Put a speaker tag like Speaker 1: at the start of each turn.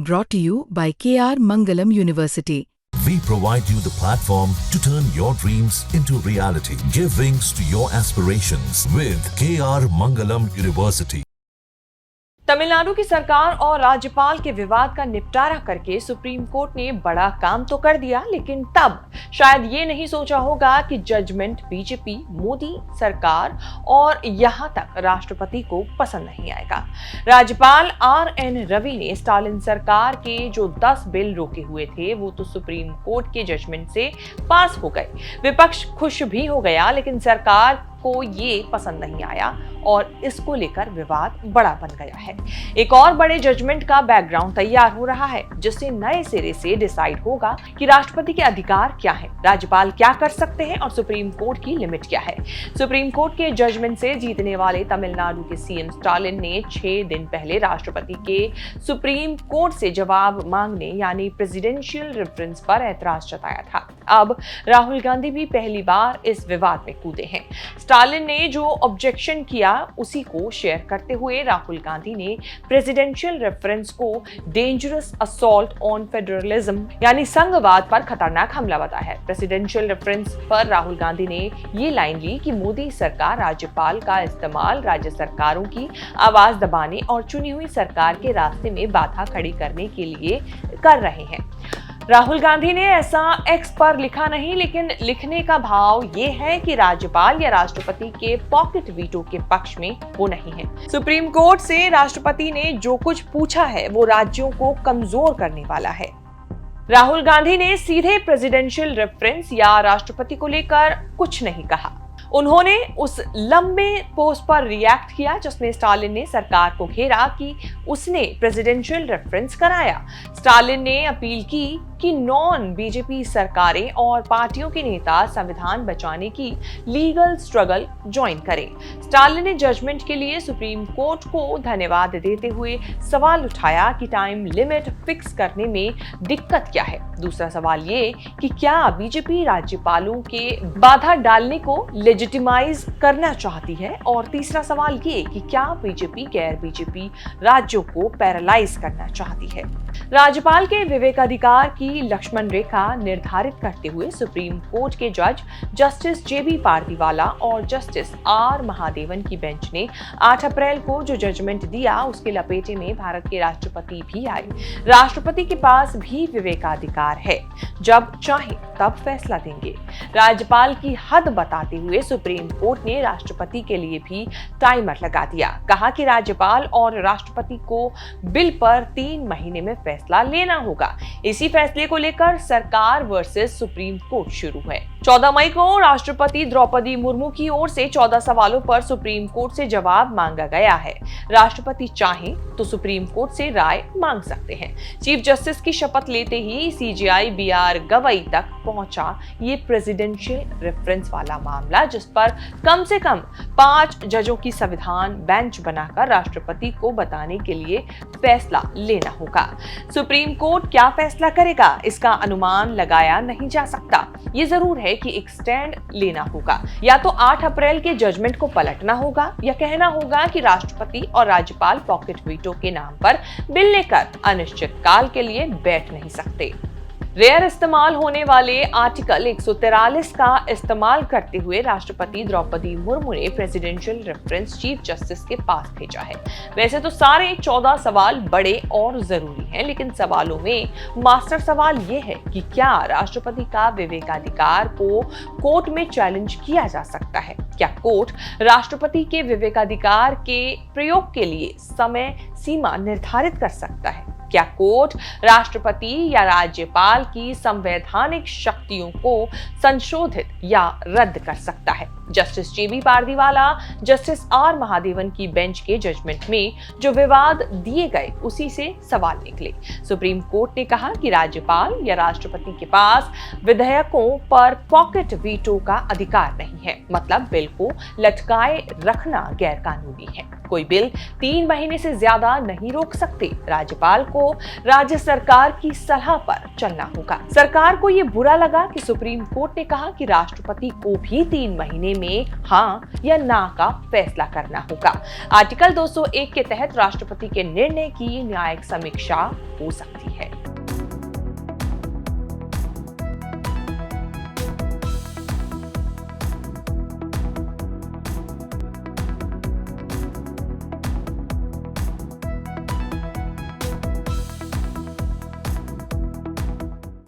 Speaker 1: Brought to you by KR Mangalam University.
Speaker 2: We provide you the platform to turn your dreams into reality. Give wings to your aspirations with KR Mangalam University.
Speaker 3: Tamil Nadu की सरकार और राज्यपाल के विवाद का निपटारा करके सुप्रीम कोर्ट ने बड़ा काम तो कर दिया, लेकिन तब शायद ये नहीं सोचा होगा कि जजमेंट बीजेपी, मोदी सरकार और यहां तक राष्ट्रपति को पसंद नहीं आएगा। राज्यपाल RN रवि ने स्टालिन सरकार के जो 10 बिल रोके हुए थे वो तो सुप्रीम कोर्ट के जजमेंट से पास हो गए। विपक्ष खुश भी हो गया, लेकिन सरकार को ये पसंद नहीं आया और इसको लेकर विवाद बड़ा बन गया है। एक और बड़े जजमेंट का बैकग्राउंड तैयार हो रहा है, जिससे नए सिरे से डिसाइड होगा कि राष्ट्रपति के अधिकार क्या है, राज्यपाल क्या कर सकते हैं और सुप्रीम कोर्ट की लिमिट क्या है। सुप्रीम कोर्ट के जजमेंट से जीतने वाले तमिलनाडु के सीएम स्टालिन ने 6 दिन पहले राष्ट्रपति के सुप्रीम कोर्ट से जवाब मांगने यानी प्रेसिडेंशियल रेफरेंस पर ऐतराज जताया था। अब राहुल गांधी भी पहली बार इस विवाद में कूदे हैं। स्टालिन ने जो ऑब्जेक्शन किया उसी को शेयर करते हुए राहुल गांधी ने प्रेसिडेंशियल रेफरेंस को डेंजरस असॉल्ट ऑन फेडरलिज्म यानी संघवाद पर खतरनाक हमला बताया है। प्रेसिडेंशियल रेफरेंस पर राहुल गांधी ने ये लाइन ली कि मोदी सरकार राज्यपाल का इस्तेमाल राज्य सरकारों की आवाज दबाने और चुनी हुई सरकार के रास्ते में बाधा खड़ी करने के लिए कर रहे हैं। राहुल गांधी ने ऐसा एक्स पर लिखा नहीं, लेकिन लिखने का भाव ये है कि राज्यपाल या राष्ट्रपति के पॉकेट वीटो के पक्ष में वो नहीं है। सुप्रीम कोर्ट से राष्ट्रपति ने जो कुछ पूछा है वो राज्यों को कमजोर करने वाला है। राहुल गांधी ने सीधे प्रेसिडेंशियल रेफरेंस या राष्ट्रपति को लेकर कुछ नहीं कहा। उन्होंने उस लंबे पोस्ट पर रिएक्ट किया जिसमें स्टालिन ने सरकार को घेरा कि उसने प्रेसिडेंशियल रेफरेंस कराया। स्टालिन ने अपील की कि नॉन बीजेपी सरकारें और पार्टियों के नेता संविधान बचाने की लीगल स्ट्रगल ज्वाइन करें। स्टालिन ने जजमेंट के लिए सुप्रीम कोर्ट को धन्यवाद देते हुए सवाल उठाया कि टाइम लिमिट फिक्स करने में दिक्कत क्या है। दूसरा सवाल ये कि क्या बीजेपी राज्यपालों के बाधा डालने को लेजिटिमाइज करना चाहती है, और तीसरा सवाल ये कि क्या बीजेपी गैर बीजेपी राज्यों को पैरालाइज करना चाहती है। राज्यपाल के विवेकाधिकार की लक्ष्मण रेखा निर्धारित करते हुए सुप्रीम कोर्ट के जज जस्टिस JB पारदीवाला और जस्टिस R महादेवन की बेंच ने 8 अप्रैल को जो जजमेंट दिया उसके लपेटे में भारत के राष्ट्रपति भी आए। राष्ट्रपति के पास भी विवेकाधिकार है, जब चाहे तब फैसला देंगे। राज्यपाल की हद बताते हुए सुप्रीम कोर्ट ने राष्ट्रपति के लिए भी टाइमर लगा दिया। कहा कि राज्यपाल और राष्ट्रपति को बिल पर 3 महीने में फैसला लेना होगा। इसी फैसले को लेकर सरकार वर्सेस सुप्रीम कोर्ट शुरू है। 14 मई को राष्ट्रपति द्रौपदी मुर्मू की ओर से 14 सवालों पर सुप्रीम कोर्ट से जवाब मांगा गया है। राष्ट्रपति चाहें तो सुप्रीम कोर्ट से राय मांग सकते हैं। चीफ जस्टिस की शपथ लेते ही CJI BR गवई तक पहुंचा ये प्रेसिडेंशियल रेफरेंस वाला मामला, जिस पर कम से कम 5 जजों की संविधान बेंच बनाकर राष्ट्रपति को बताने के लिए फैसला लेना होगा। सुप्रीम कोर्ट क्या फैसला करेगा इसका अनुमान लगाया नहीं जा सकता। ये जरूर है कि एक स्टैंड लेना होगा, या तो 8 अप्रैल के जजमेंट को पलटना होगा या कहना होगा कि राष्ट्रपति और राज्यपाल पॉकेट वीटो के नाम पर बिल लेकर अनिश्चित काल के लिए बैठ नहीं सकते। रेयर इस्तेमाल होने वाले आर्टिकल 143 का इस्तेमाल करते हुए राष्ट्रपति द्रौपदी मुर्मू ने प्रेसिडेंशियल रेफरेंस चीफ जस्टिस के पास भेजा है। वैसे तो सारे 14 सवाल बड़े और जरूरी हैं, लेकिन सवालों में मास्टर सवाल ये है कि क्या राष्ट्रपति का विवेकाधिकार को कोर्ट में चैलेंज किया जा सकता है। क्या कोर्ट राष्ट्रपति के विवेकाधिकार के प्रयोग के लिए समय सीमा निर्धारित कर सकता है। क्या कोर्ट राष्ट्रपति या राज्यपाल की संवैधानिक शक्तियों को संशोधित या रद्द कर सकता है। Justice JB Pardiwala, justice R Mahadevan की बेंच के जजमेंट में जो विवाद दिए गए उसी से सवाल निकले। सुप्रीम कोर्ट ने कहा कि राज्यपाल या राष्ट्रपति के पास विधेयकों पर पॉकेट वीटो का अधिकार नहीं है, मतलब बिल को लटकाए रखना गैर कानूनी है। कोई बिल 3 महीने से ज्यादा नहीं रोक सकते। राज्यपाल को राज्य सरकार की सलाह पर चलना होगा। सरकार को ये बुरा लगा कि सुप्रीम कोर्ट ने कहा कि राष्ट्रपति को भी 3 महीने में हाँ या ना का फैसला करना होगा। आर्टिकल 201 के तहत राष्ट्रपति के निर्णय की न्यायिक समीक्षा हो सकती है।